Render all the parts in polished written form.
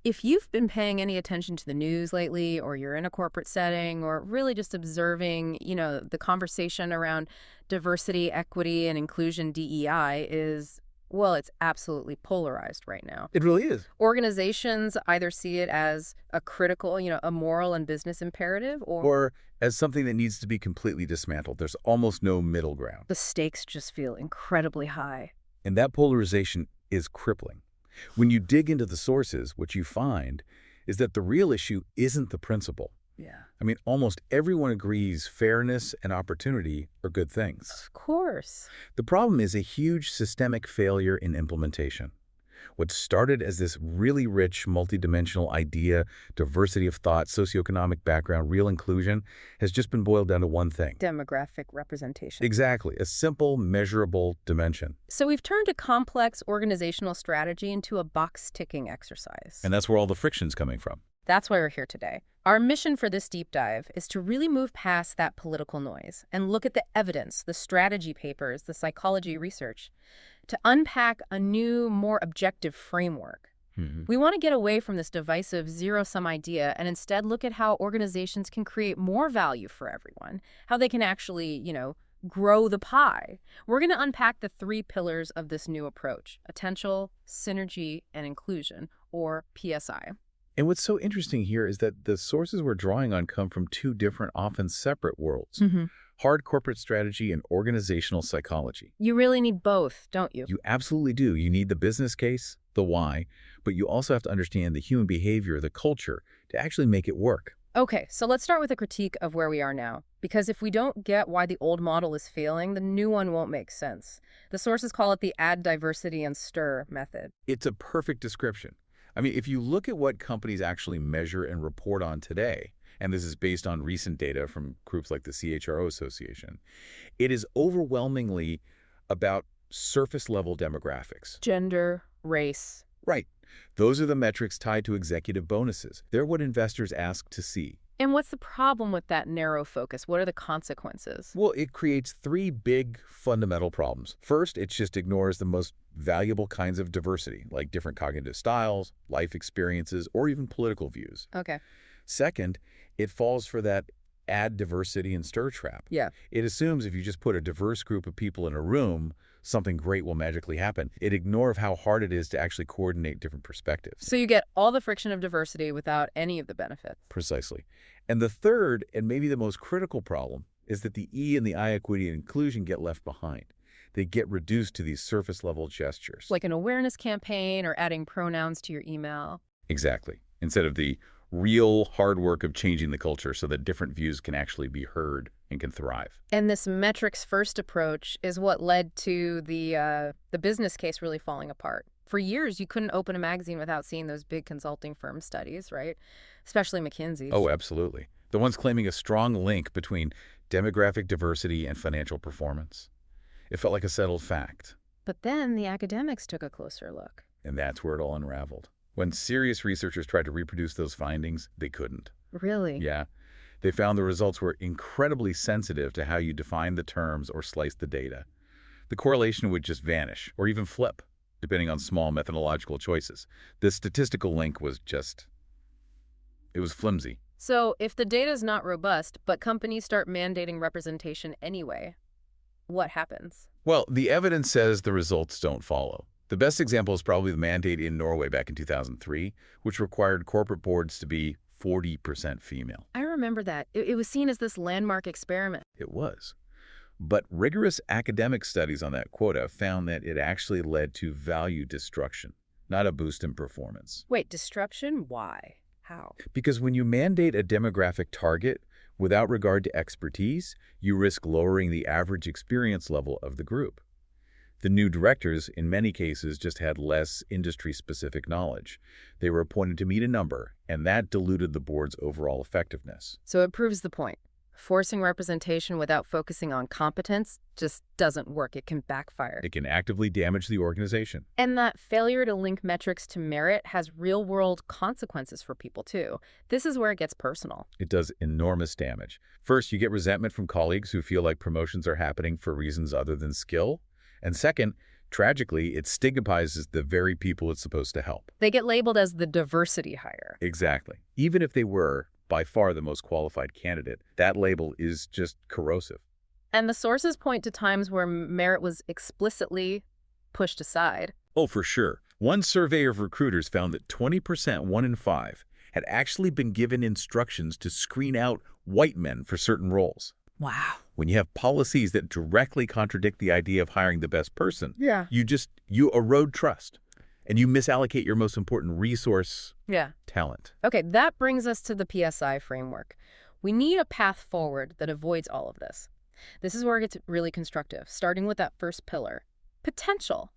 If you've been paying any attention to the news lately, or you're in a corporate setting, or really just observing, the conversation around diversity, equity, and inclusion, DEI is, well, it's absolutely polarized right now. It really is. Organizations either see it as a critical, a moral and business imperative, or Or as something that needs to be completely dismantled. There's almost no middle ground. the stakes just feel incredibly high. And that polarization is crippling. When you dig into the sources, what you find is that the real issue isn't the principle. Yeah. I mean, almost everyone agrees fairness and opportunity are good things. Of course. The problem is a huge systemic failure in implementation. What started as this really rich, multidimensional idea, diversity of thought, socioeconomic background, real inclusion, has just been boiled down to one thing. Demographic representation. Exactly, a simple, measurable dimension. So we've turned a complex organizational strategy into a box-ticking exercise. And that's where all the friction's coming from. That's why we're here today. Our mission for this deep dive is to really move past that political noise and look at the evidence, the strategy papers, the psychology research, to unpack a new, more objective framework. We want to get away from this divisive zero-sum idea and instead look at how organizations can create more value for everyone, how they can actually, grow the pie. We're going to unpack the three pillars of this new approach: potential, synergy, and inclusion, or PSI. And what's so interesting here is that the sources we're drawing on come from two different, often separate worlds. Hard corporate strategy and organizational psychology. You really need both, don't you? You absolutely do. You need the business case, the why, but you also have to understand the human behavior, the culture, to actually make it work. Okay, so let's start with a critique of where we are now. Because if we don't get why the old model is failing, the new one won't make sense. The sources call it the add diversity and stir method. It's a perfect description. I mean, if you look at what companies actually measure and report on today, and this is based on recent data from groups like the CHRO Association, it is overwhelmingly about surface-level demographics. Gender, race. Right. Those are the metrics tied to executive bonuses. They're what investors ask to see. And what's the problem with that narrow focus? What are the consequences? Well, it creates three big fundamental problems. First, it just ignores the most valuable kinds of diversity, like different cognitive styles, life experiences, or even political views. Okay. Second, it falls for that add diversity and stir trap. Yeah. It assumes if you just put a diverse group of people in a room, something great will magically happen. It ignores how hard it is to actually coordinate different perspectives. So you get all the friction of diversity without any of the benefits. Precisely. And the third, and maybe the most critical problem, is that the E and the I, equity and inclusion, get left behind. They get reduced to these surface-level gestures. Like an awareness campaign or adding pronouns to your email. Exactly. Instead of the real hard work of changing the culture so that different views can actually be heard and can thrive. And this metrics-first approach is what led to the business case really falling apart. For years, you couldn't open a magazine without seeing those big consulting firm studies, right? Especially McKinsey's. Oh, absolutely. The ones claiming a strong link between demographic diversity and financial performance. It felt like a settled fact. But then the academics took a closer look. And that's where it all unraveled. When serious researchers tried to reproduce those findings, they couldn't. Really? Yeah. They found the results were incredibly sensitive to how you define the terms or slice the data. The correlation would just vanish, or even flip, depending on small methodological choices. The statistical link was it was flimsy. So if the data is not robust, but companies start mandating representation anyway, what happens? Well, the evidence says the results don't follow. The best example is probably the mandate in Norway back in 2003, which required corporate boards to be 40% female. I remember that. It was seen as this landmark experiment. It was. But rigorous academic studies on that quota found that it actually led to value destruction, not a boost in performance. Wait, disruption? Why? How? Because when you mandate a demographic target without regard to expertise, you risk lowering the average experience level of the group. The new directors, in many cases, just had less industry-specific knowledge. They were appointed to meet a number, and that diluted the board's overall effectiveness. So it proves the point. Forcing representation without focusing on competence just doesn't work. It can backfire. It can actively damage the organization. And that failure to link metrics to merit has real-world consequences for people, too. This is where it gets personal. It does enormous damage. First, you get resentment from colleagues who feel like promotions are happening for reasons other than skill. And second, Tragically, it stigmatizes the very people it's supposed to help. They get labeled as the diversity hire. Exactly. Even if they were, by far, the most qualified candidate, that label is just corrosive. And the sources point to times where merit was explicitly pushed aside. Oh, for sure. One survey of recruiters found that 20%, 1 in 5, had actually been given instructions to screen out white men for certain roles. Wow. When you have policies that directly contradict the idea of hiring the best person, Yeah. you erode trust, and you misallocate your most important resource, Yeah. talent. Okay, that brings us to the PSI framework. We need a path forward that avoids all of this. This is where it gets really constructive, starting with that first pillar, potential.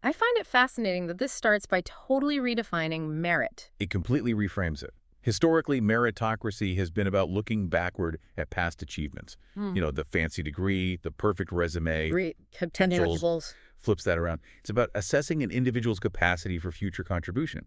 I find it fascinating that this starts by totally redefining merit. It completely reframes it. Historically, meritocracy has been about looking backward at past achievements. The fancy degree, the perfect resume, Potentials. flips that around. It's about assessing an individual's capacity for future contribution.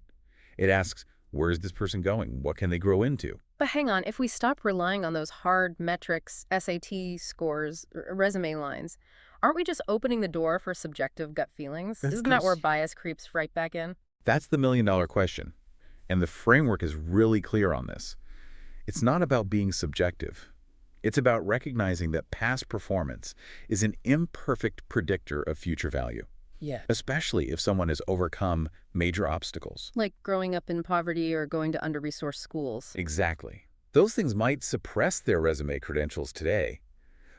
It asks, where is this person going? What can they grow into? But hang on, if we stop relying on those hard metrics, SAT scores, resume lines, aren't we just opening the door for subjective gut feelings? Isn't that where bias creeps right back in? That's the million-dollar question. And the framework is really clear on this. It's not about being subjective. It's about recognizing that past performance is an imperfect predictor of future value. Yeah. Especially if someone has overcome major obstacles. Like growing up in poverty or going to under-resourced schools. Exactly. Those things might suppress their resume credentials today,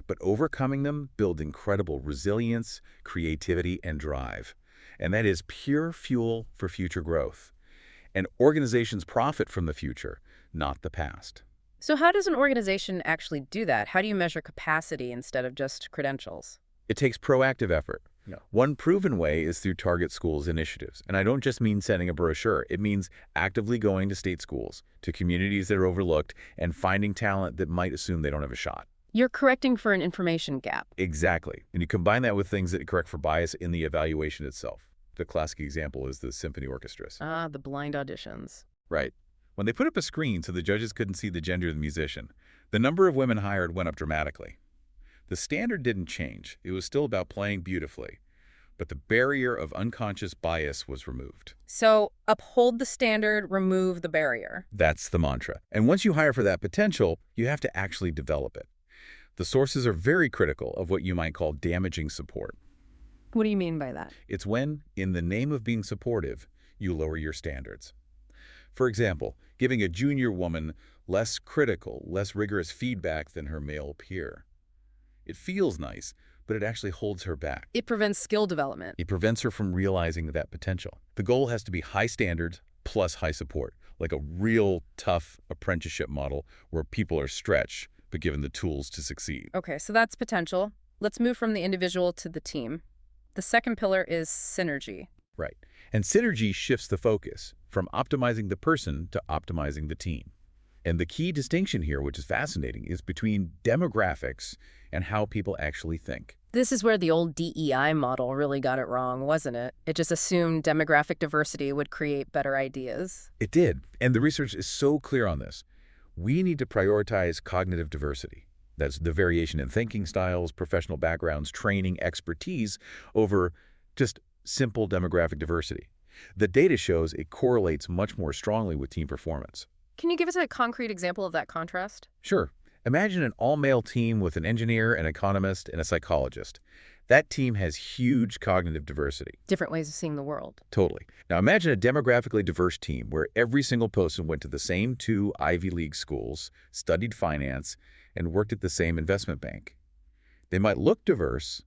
but overcoming them builds incredible resilience, creativity, and drive. And that is pure fuel for future growth. And organizations profit from the future, not the past. So how does an organization actually do that? How do you measure capacity instead of just credentials? It takes proactive effort. No. One proven way is through target schools initiatives. And I don't just mean sending a brochure. It means actively going to state schools, to communities that are overlooked, and finding talent that might assume they don't have a shot. You're correcting for an information gap. Exactly. And you combine that with things that correct for bias in the evaluation itself. The classic example is the symphony orchestras. Ah, the blind auditions. Right. When they put up a screen so the judges couldn't see the gender of the musician, the number of women hired went up dramatically. The standard didn't change. It was still about playing beautifully. But the barrier of unconscious bias was removed. So uphold the standard, remove the barrier. That's the mantra. And once you hire for that potential, you have to actually develop it. The sources are very critical of what you might call damaging support. What do you mean by that? It's when, in the name of being supportive, you lower your standards. For example, giving a junior woman less critical, less rigorous feedback than her male peer. It feels nice, but it actually holds her back. It prevents skill development. It prevents her from realizing that potential. The goal has to be high standards plus high support, like a real tough apprenticeship model where people are stretched but given the tools to succeed. Okay, so that's potential. Let's move from the individual to the team. The second pillar is synergy. Right. And synergy shifts the focus from optimizing the person to optimizing the team. And the key distinction here, which is fascinating, is between demographics and how people actually think. This is where the old DEI model really got it wrong, wasn't it? It just assumed demographic diversity would create better ideas. It did. And the research is so clear on this. We need to prioritize cognitive diversity. That's the variation in thinking styles, professional backgrounds, training, expertise over just simple demographic diversity. The data shows it correlates much more strongly with team performance. Can you give us a concrete example of that contrast? Sure. Imagine an all-male team with an engineer, an economist, and a psychologist. That team has huge cognitive diversity. Different ways of seeing the world. Totally. Now imagine a demographically diverse team where every single person went to the same 2 Ivy League schools, studied finance, and worked at the same investment bank. They might look diverse,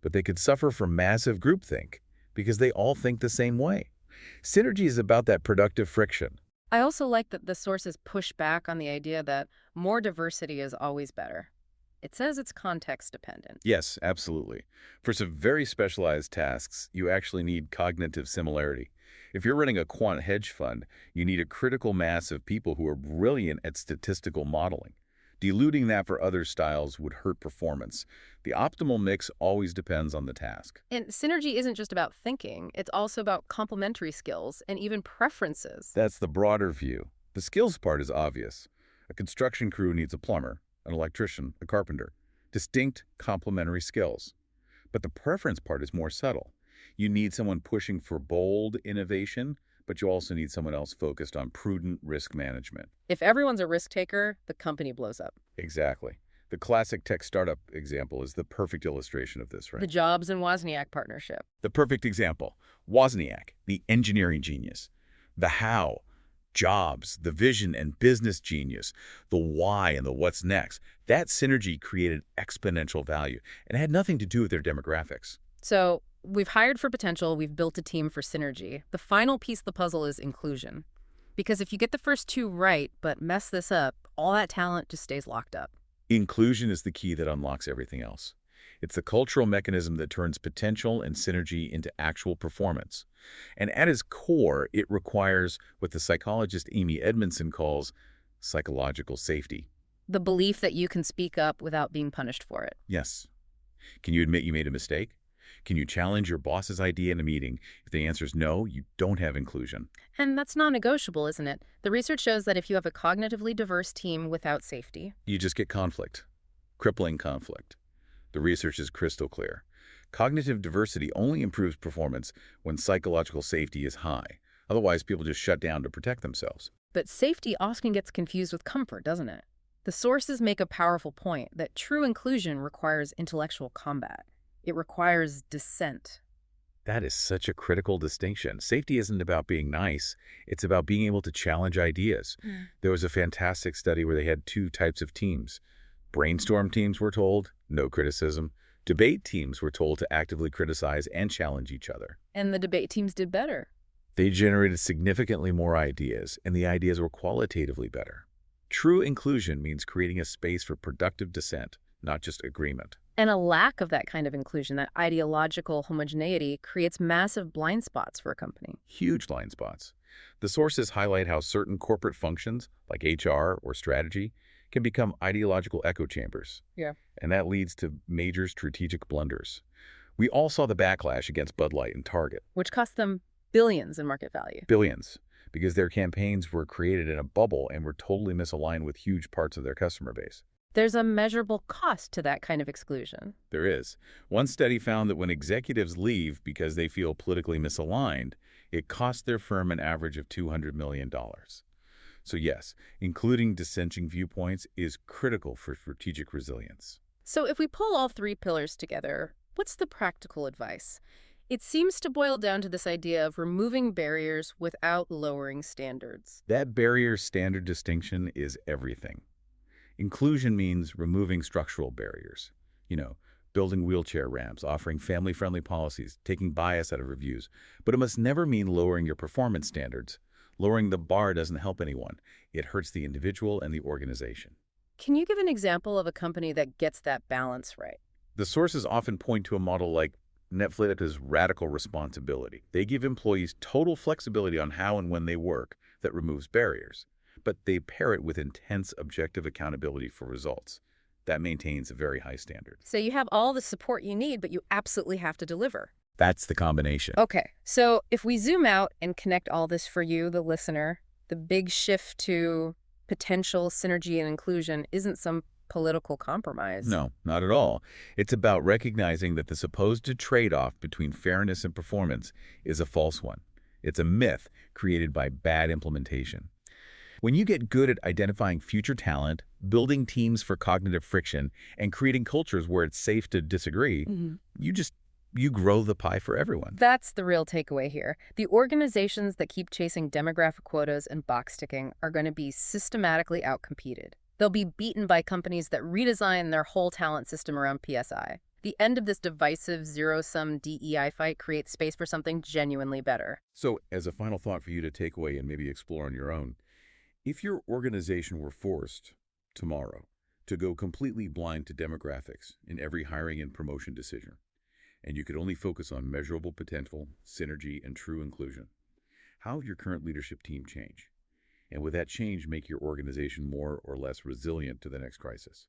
but they could suffer from massive groupthink because they all think the same way. Synergy is about that productive friction. I also like that the sources push back on the idea that more diversity is always better. It says it's context dependent. Yes, absolutely. For some very specialized tasks, you actually need cognitive similarity. If you're running a quant hedge fund, you need a critical mass of people who are brilliant at statistical modeling. Diluting that for other styles would hurt performance. The optimal mix always depends on the task. And synergy isn't just about thinking. It's also about complementary skills and even preferences. That's the broader view. The skills part is obvious. A construction crew needs a plumber, an electrician, a carpenter. Distinct complementary skills. But the preference part is more subtle. You need someone pushing for bold innovation, but you also need someone else focused on prudent risk management. If everyone's a risk taker, the company blows up. Exactly. The classic tech startup example is the perfect illustration of this, The right? Jobs and Wozniak partnership. The perfect example. Wozniak, the engineering genius. The how, Jobs, the vision and business genius. The why and the what's next. That synergy created exponential value and had nothing to do with their demographics. So we've hired for potential, we've built a team for synergy. The final piece of the puzzle is inclusion. Because if you get the first two right, but mess this up, all that talent just stays locked up. Inclusion is the key that unlocks everything else. It's the cultural mechanism that turns potential and synergy into actual performance. And at its core, it requires what the psychologist Amy Edmondson calls psychological safety. The belief that you can speak up without being punished for it. Yes. Can you admit you made a mistake? Can you challenge your boss's idea in a meeting? If the answer is no, you don't have inclusion. And that's non-negotiable, isn't it? The research shows that if you have a cognitively diverse team without safety, You just get conflict, crippling conflict. The research is crystal clear. Cognitive diversity only improves performance when psychological safety is high. Otherwise, people just shut down to protect themselves. but safety often gets confused with comfort, doesn't it? The sources make a powerful point that true inclusion requires intellectual combat. It requires dissent. That is such a critical distinction. Safety isn't about being nice. It's about being able to challenge ideas. There was a fantastic study where they had two types of teams. Brainstorm teams were told, no criticism. Debate teams were told to actively criticize and challenge each other. And the debate teams did better. They generated significantly more ideas, and the ideas were qualitatively better. True inclusion means creating a space for productive dissent, not just agreement. And a lack of that kind of inclusion, that ideological homogeneity, creates massive blind spots for a company. Huge blind spots. The sources highlight how certain corporate functions, like HR or strategy, can become ideological echo chambers. Yeah. And that leads to major strategic blunders. We all saw the backlash against Bud Light and Target. Which cost them billions in market value. Billions. Because their campaigns were created in a bubble and were totally misaligned with huge parts of their customer base. There's a measurable cost to that kind of exclusion. There is. One study found that when executives leave because they feel politically misaligned, it costs their firm an average of $200 million. So yes, including dissenting viewpoints is critical for strategic resilience. So if we pull all three pillars together, what's the practical advice? It seems to boil down to this idea of removing barriers without lowering standards. That barrier standard distinction is everything. Inclusion means removing structural barriers. Building wheelchair ramps, offering family-friendly policies, taking bias out of reviews. But it must never mean lowering your performance standards. Lowering the bar doesn't help anyone. It hurts the individual and the organization. Can you give an example of a company that gets that balance right? The sources often point to a model like Netflix's radical responsibility. They give employees total flexibility on how and when they work that removes barriers. But they pair it with intense objective accountability for results. That maintains a very high standard. So you have all the support you need, but you absolutely have to deliver. That's the combination. Okay, so if we zoom out and connect all this for you, the listener, the big shift to potential synergy and inclusion isn't some political compromise. No, not at all. It's about recognizing that the supposed trade-off between fairness and performance is a false one. It's a myth created by bad implementation. When you get good at identifying future talent, building teams for cognitive friction, and creating cultures where it's safe to disagree, you grow the pie for everyone. That's the real takeaway here. The organizations that keep chasing demographic quotas and box ticking are going to be systematically outcompeted. They'll be beaten by companies that redesign their whole talent system around PSI. The end of this divisive zero-sum DEI fight creates space for something genuinely better. So, as a final thought for you to take away and maybe explore on your own, if your organization were forced tomorrow to go completely blind to demographics in every hiring and promotion decision, and you could only focus on measurable potential, synergy, and true inclusion, how would your current leadership team change? And would that change make your organization more or less resilient to the next crisis?